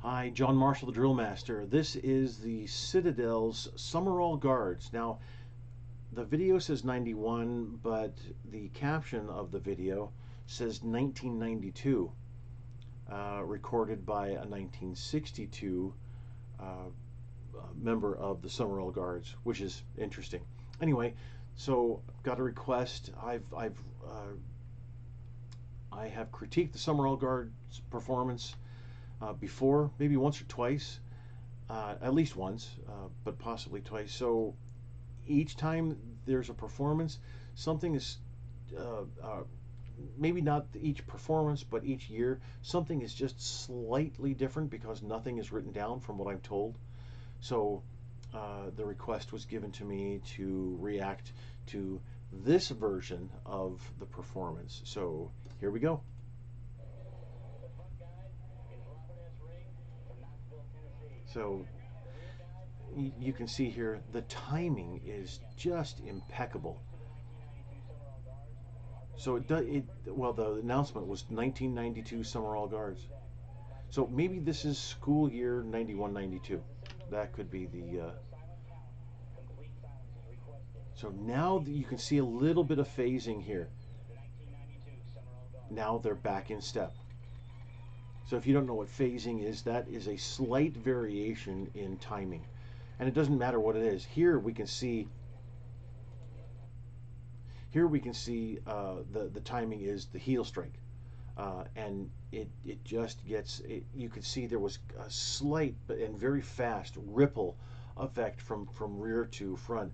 Hi, John Marshall, the DrillMaster. This is the Citadel's Summerall guards. Now, the video says 91, but the caption of the video says 1992, recorded by a 1962 member of the Summerall guards, which is interesting. Anyway, so got a request. I have critiqued the Summerall guards performance before, maybe once or twice, at least once, but possibly twice. So each time there's a performance, something is, maybe not each performance, but each year, something is just slightly different because nothing is written down from what I'm told. So the request was given to me to react to this version of the performance. So here we go. So you can see here the timing is just impeccable. So well, the announcement was 1992 Summerall guards. So maybe this is school year 91-92. That could be the so now you can see a little bit of phasing here. Now they're back in step. So if you don't know what phasing is, that is a slight variation in timing. And it doesn't matter what it is. Here we can see the timing is the heel strike. And it just gets, you can see there was a slight and very fast ripple effect from rear to front.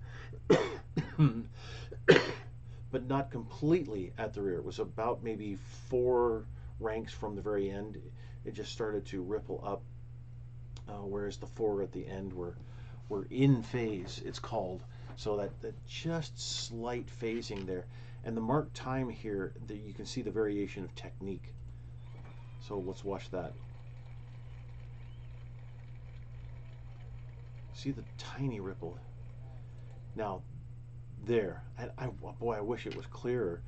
But not completely at the rear. It was about maybe 4 ranks from the very end. It just started to ripple up, whereas the 4 at the end were in phase, it's called. So that just slight phasing there. And the mark time here, you can see the variation of technique. So let's watch that. See the tiny ripple. Now, there. Boy, I wish it was clearer.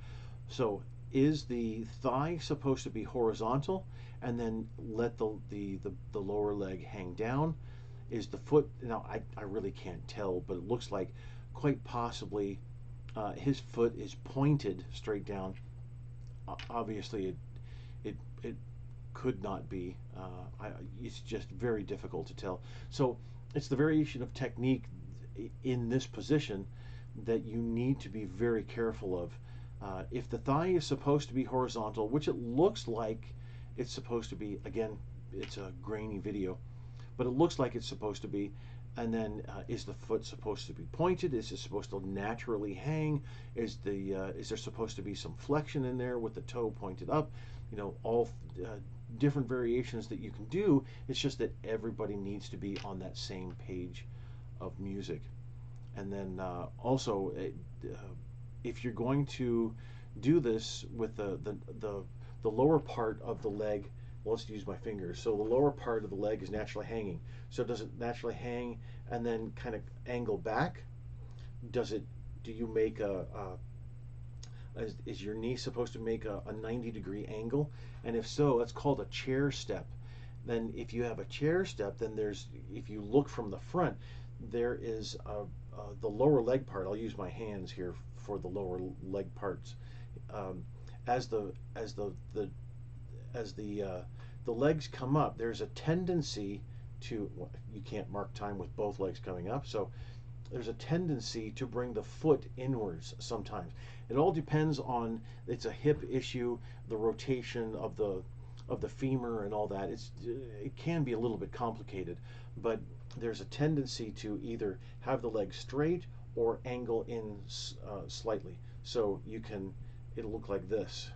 So is the thigh supposed to be horizontal and then let the lower leg hang down? Is the foot, now I really can't tell, but it looks like quite possibly his foot is pointed straight down. Obviously it could not be. It's just very difficult to tell. So it's the variation of technique in this position that you need to be very careful of. If the thigh is supposed to be horizontal, which it looks like it's supposed to be, again, it's a grainy video, but it looks like it's supposed to be, and then is the foot supposed to be pointed? Is it supposed to naturally hang? Is there supposed to be some flexion in there with the toe pointed up? You know, all different variations that you can do. It's just that everybody needs to be on that same page of music. And then also, if you're going to do this with the lower part of the leg, well, let's use my fingers. So the lower part of the leg is naturally hanging. So does it naturally hang and then kind of angle back? Do you make is your knee supposed to make a 90-degree angle? And if so, that's called a chair step. Then if you have a chair step, then if you look from the front, there is the lower leg part. I'll use my hands here for the lower leg parts. As the legs come up, there's a tendency to, you can't mark time with both legs coming up, so there's a tendency to bring the foot inwards sometimes. It all depends on, it's a hip issue, the rotation of the femur and all that. It can be a little bit complicated, but there's a tendency to either have the leg straight or angle in slightly. So it'll look like this.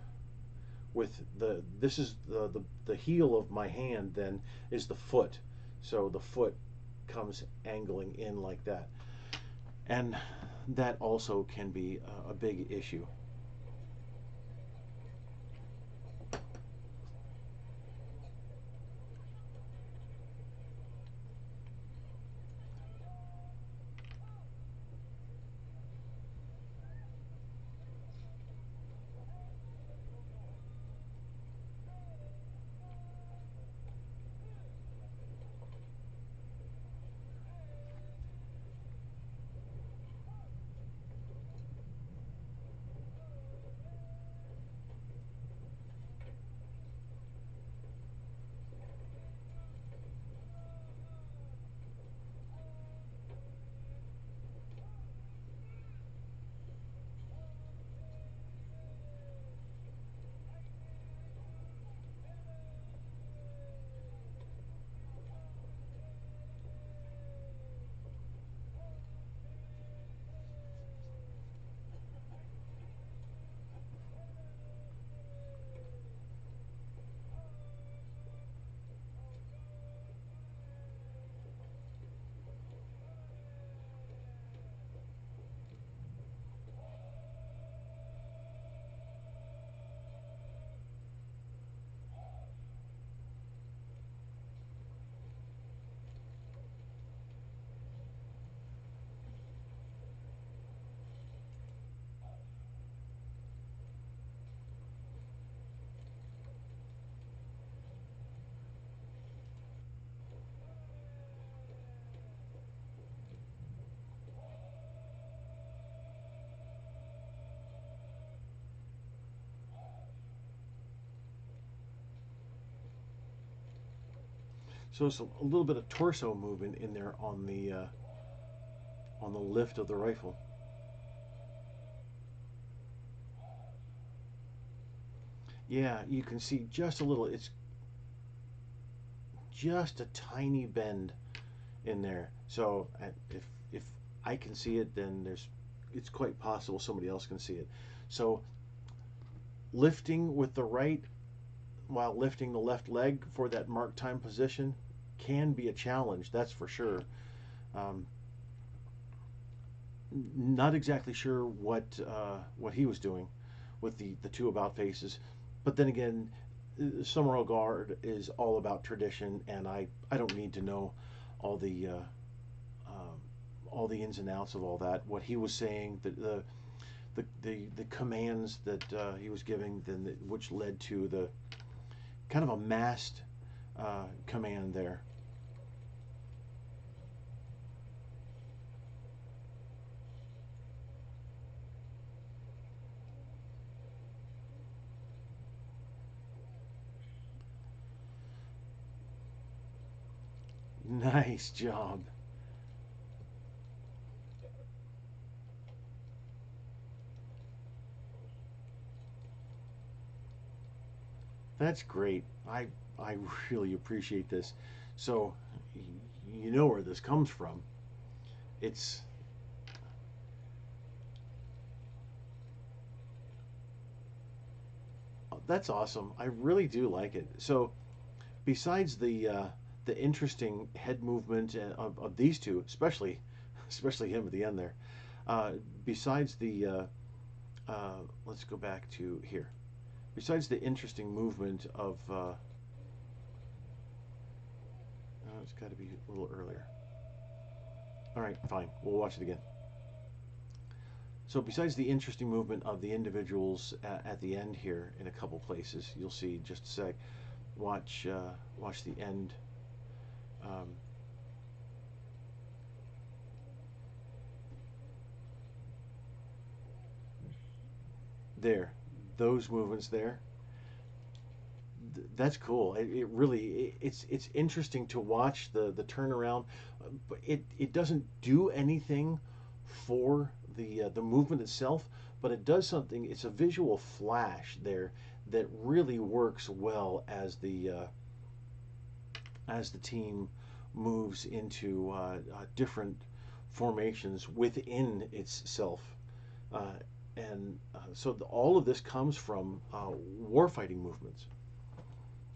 This is the heel of my hand, then is the foot. So the foot comes angling in like that. And that also can be a big issue. So it's a little bit of torso movement in there on the lift of the rifle. Yeah, you can see just a little. It's just a tiny bend in there. So if I can see it, then it's quite possible somebody else can see it. So lifting with the right while lifting the left leg for that mark time position can be a challenge. That's for sure. Um, Not exactly sure what he was doing with the two about faces, but then again, Summerall guard is all about tradition, and I don't need to know all the um, all the ins and outs of all that. What he was saying, the commands that he was giving, which led to the kind of a massed command there. Nice job. That's great. I really appreciate this. So you know where this comes from. It's That's awesome. I really do like it. So besides the interesting head movement of these two, especially him at the end there. Uh, Besides let's go back to here. Besides the interesting movement of, oh, it's got to be a little earlier. All right, fine. We'll watch it again. So besides the interesting movement of the individuals at the end here in a couple places, you'll see just a sec. Watch the end. Um, there, those movements there. That's cool. It really it's interesting to watch the turnaround, but it doesn't do anything for the movement itself, but it does something. It's a visual flash there that really works well as the team moves into different formations within itself. Uh, all of this comes from warfighting movements.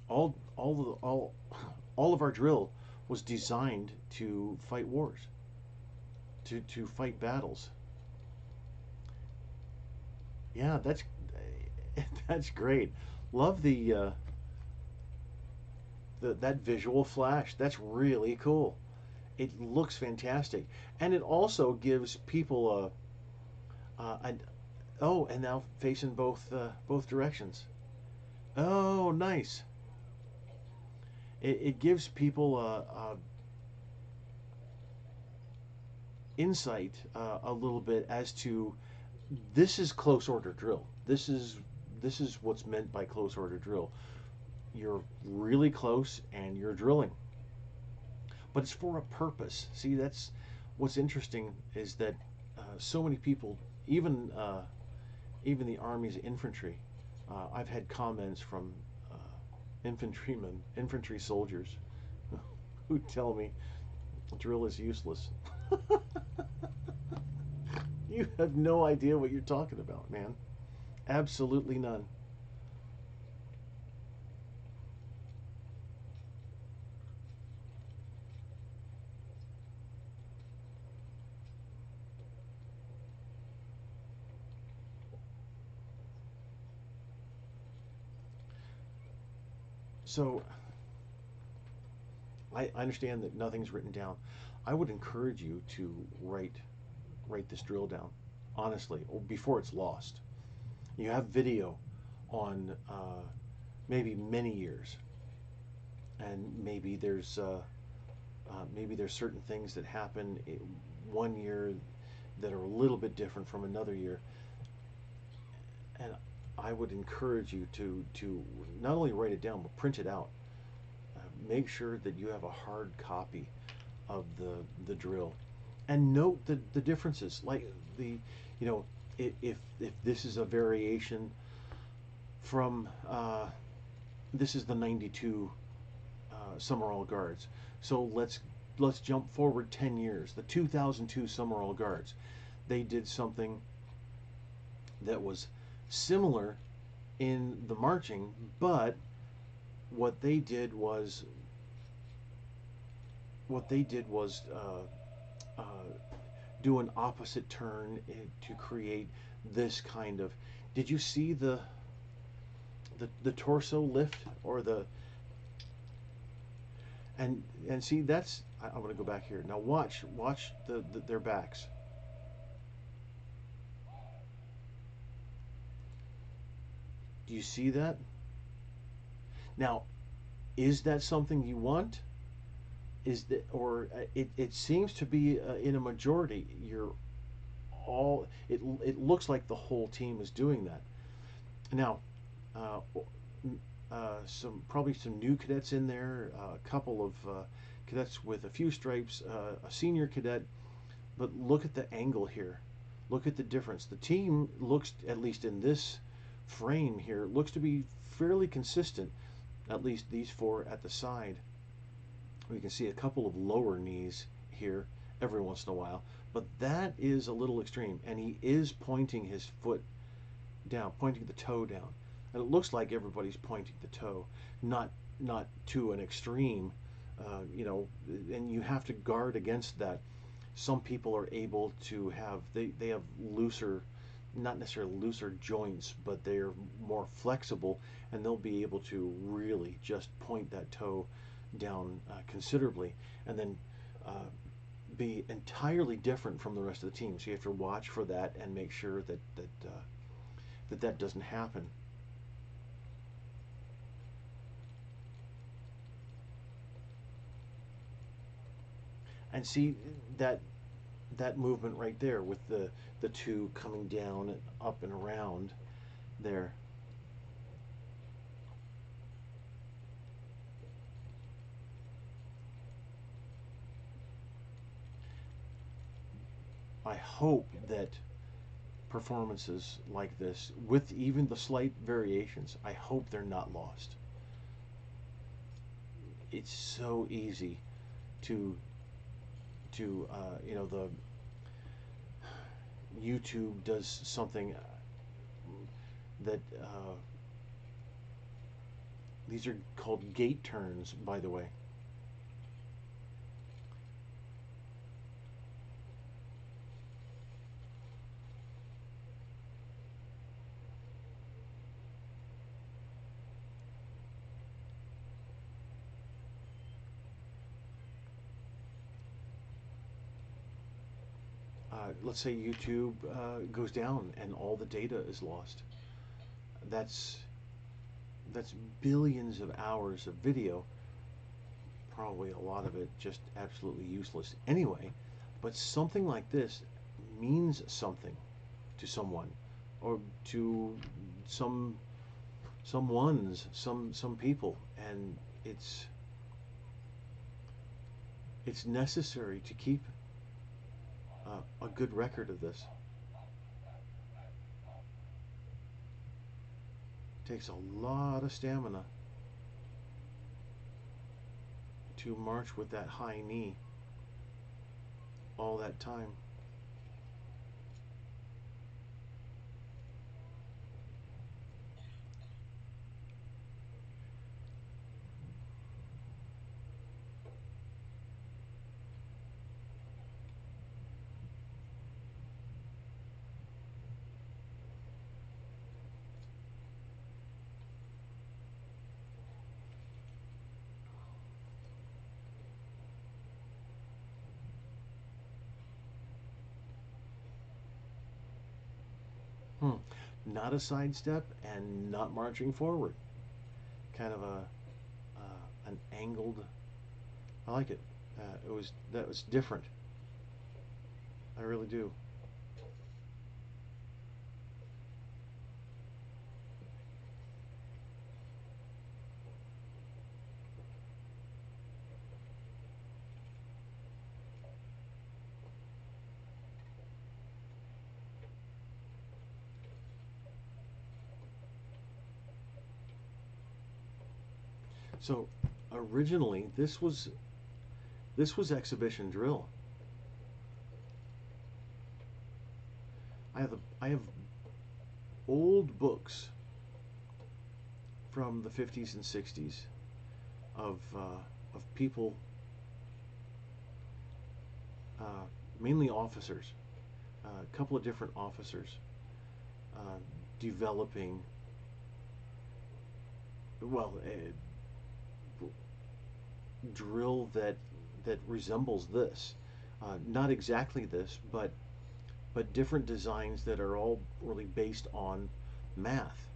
All of our drill was designed to fight wars, to fight battles. Yeah, that's great. Love the that visual flash. That's really cool. It looks fantastic, and it also gives people an oh, and now facing both directions. Oh, nice. It gives people a insight a little bit as to this is close order drill. This is what's meant by close order drill. You're really close and you're drilling, but it's for a purpose. See, that's what's interesting is that so many people, even even the Army's infantry, I've had comments from infantrymen, infantry soldiers, who tell me drill is useless. You have no idea what you're talking about, man. Absolutely none. So I understand that nothing's written down. I would encourage you to write this drill down, honestly, before it's lost. You have video on maybe many years, and maybe there's certain things that happen one year that are a little bit different from another year, and I would encourage you to not only write it down but print it out. make sure that you have a hard copy of the drill, and note the differences. Like the, you know, if this is a variation from this is the 92 Summerall guards. So let's jump forward 10 years. The 2002 Summerall guards, they did something that was similar in the marching, but what they did was uh, do an opposite turn to create this kind of. Did you see the torso lift or the and see that's I'm going to go back here now. Watch their backs. Do you see that? Now, is that something you want? Is that or it seems to be in a majority. You're all it looks like the whole team is doing that now. Uh, some probably some new cadets in there, a couple of cadets with a few stripes, a senior cadet. But look at the angle here. Look at the difference. The team looks, at least in this frame here, looks to be fairly consistent. At least these four at the side. We can see a couple of lower knees here every once in a while, but that is a little extreme. And he is pointing his foot down, pointing the toe down. And it looks like everybody's pointing the toe, not to an extreme, you know. And you have to guard against that. Some people are able to have they have looser, not necessarily looser joints, but they're more flexible, and they'll be able to really just point that toe down considerably, and then be entirely different from the rest of the team. So you have to watch for that and make sure that doesn't happen. And see that that movement right there with the two coming down and up and around there. I hope that performances like this, with even the slight variations, I hope they're not lost. It's so easy to you know, the YouTube does something that these are called gate turns, by the way. Let's say YouTube goes down and all the data is lost. That's that's billions of hours of video, probably a lot of it just absolutely useless anyway. But something like this means something to someone, or to some some people, and it's necessary to keep a good record of this. It takes a lot of stamina to march with that high knee all that time. Hmm. Not a sidestep and not marching forward. Kind of a an angled. I like it. It was that was different. I really do. So originally, this was exhibition drill. I have old books from the 50s and 60s of people, uh, mainly officers, a couple of different officers, uh, developing, well, a drill that resembles this. Not exactly this, but different designs that are all really based on math.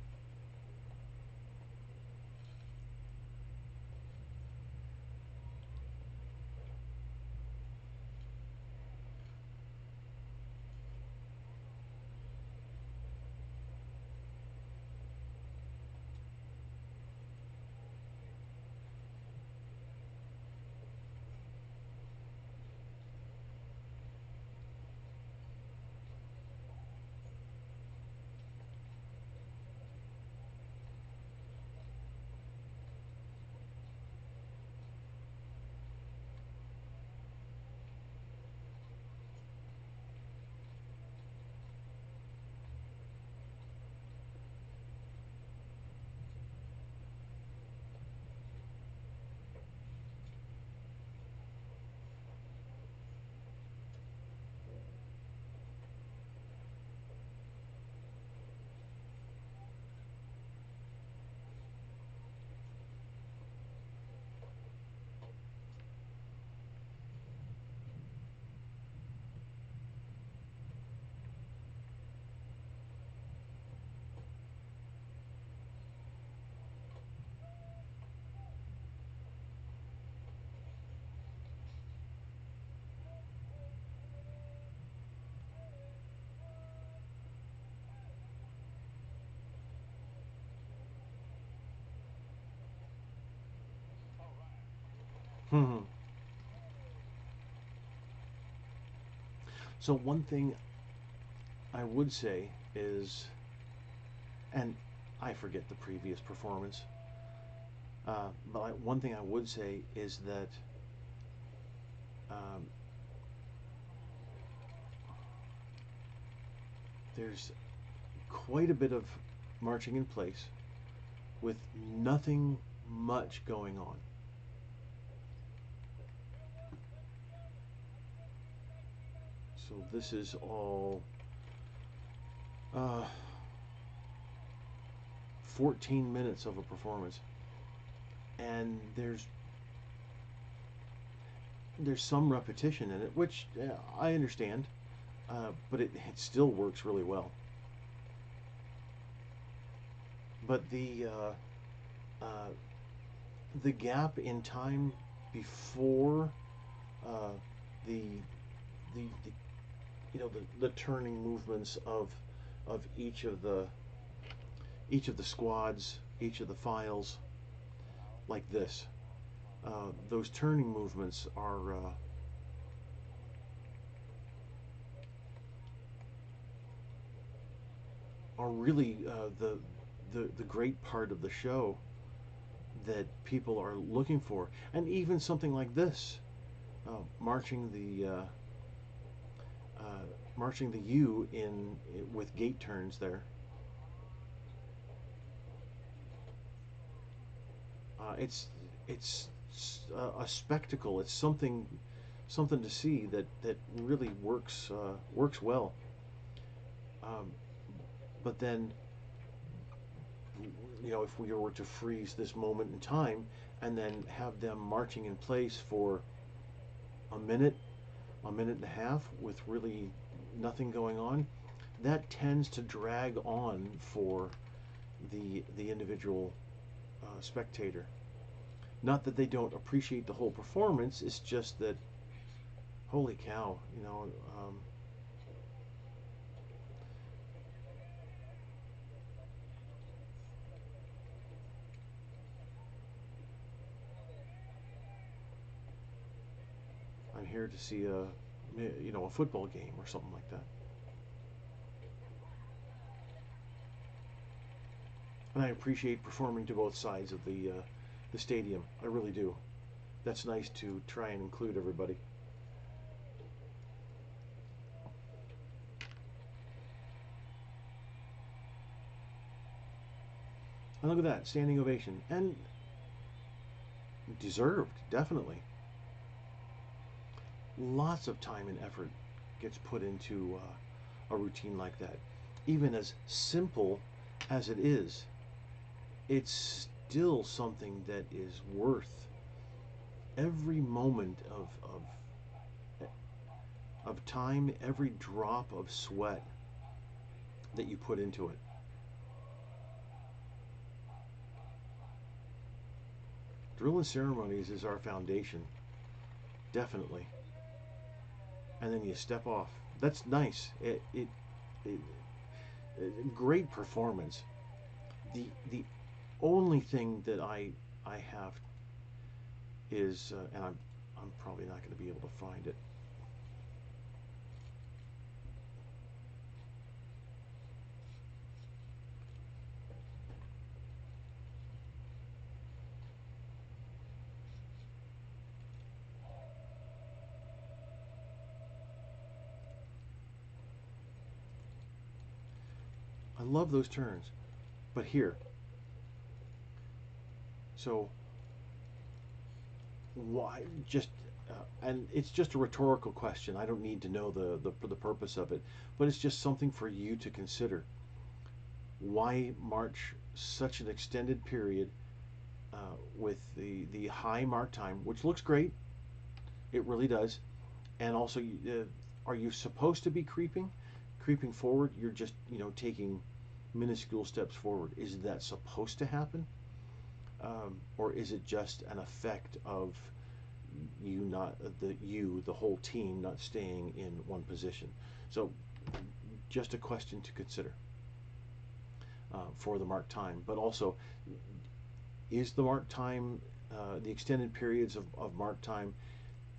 So one thing I would say is, and I forget the previous performance, but one thing I would say is that um, there's quite a bit of marching in place with nothing much going on. So this is all uh, 14 minutes of a performance, and there's some repetition in it, which I understand, but it still works really well. But uh, the gap in time before uh, the, the the turning movements of each of the squads, each of the files, like this. Those turning movements are really the great part of the show that people are looking for, and even something like this, marching uh, marching the U in with gate turns there. It's a spectacle. It's something to see that really works well. Um, but then, if we were to freeze this moment in time and then have them marching in place for a minute, a minute and a half with really nothing going on, that tends to drag on for the individual spectator. Not that they don't appreciate the whole performance. It's just that, holy cow, I'm here to see a football game or something like that. And I appreciate performing to both sides of the the stadium. I really do. That's nice to try and include everybody. And look at that, standing ovation. And deserved, definitely. Lots of time and effort gets put into a routine like that. Even as simple as it is, it's still something that is worth every moment of time, every drop of sweat that you put into it. Drill and ceremonies is our foundation, definitely. And then you step off. That's nice. It great performance. The only thing that I have is, and I'm probably not going to be able to find it. I love those turns, but here. So why just and it's just a rhetorical question. I don't need to know the purpose of it, but it's just something for you to consider. Why march such an extended period with the high mark time, which looks great, it really does, and also are you supposed to be creeping forward? You're just taking minuscule steps forward. Is that supposed to happen? Or is it just an effect of you not the whole team not staying in one position? So just a question to consider for the mark time. But also, is the mark time, the extended periods of mark time,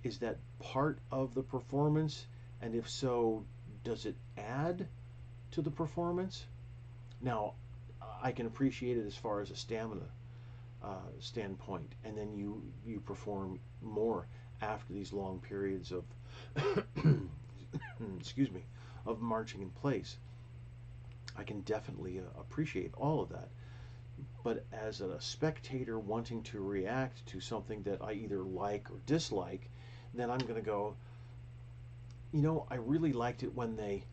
is that part of the performance? And if so, does it add to the performance? Now, I can appreciate it as far as a stamina standpoint, and then you perform more after these long periods of excuse me, of marching in place. I can definitely appreciate all of that, but as a spectator wanting to react to something that I either like or dislike, then I'm going to go, I really liked it when they,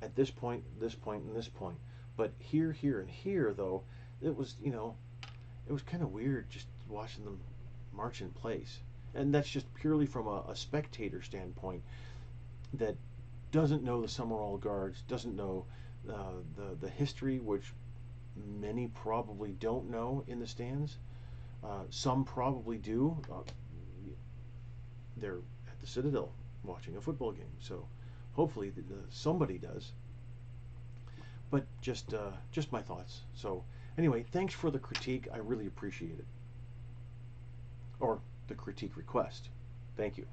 at this point, this point, and this point, but here, here, and here, though, it was, it was kind of weird just watching them march in place. And that's just purely from a spectator standpoint that doesn't know the Summerall guards, doesn't know the history, which many probably don't know in the stands. Some probably do. They're at the Citadel watching a football game, so hopefully somebody does. But just my thoughts. So anyway, thanks for the critique. I really appreciate it. Or the critique request. Thank you.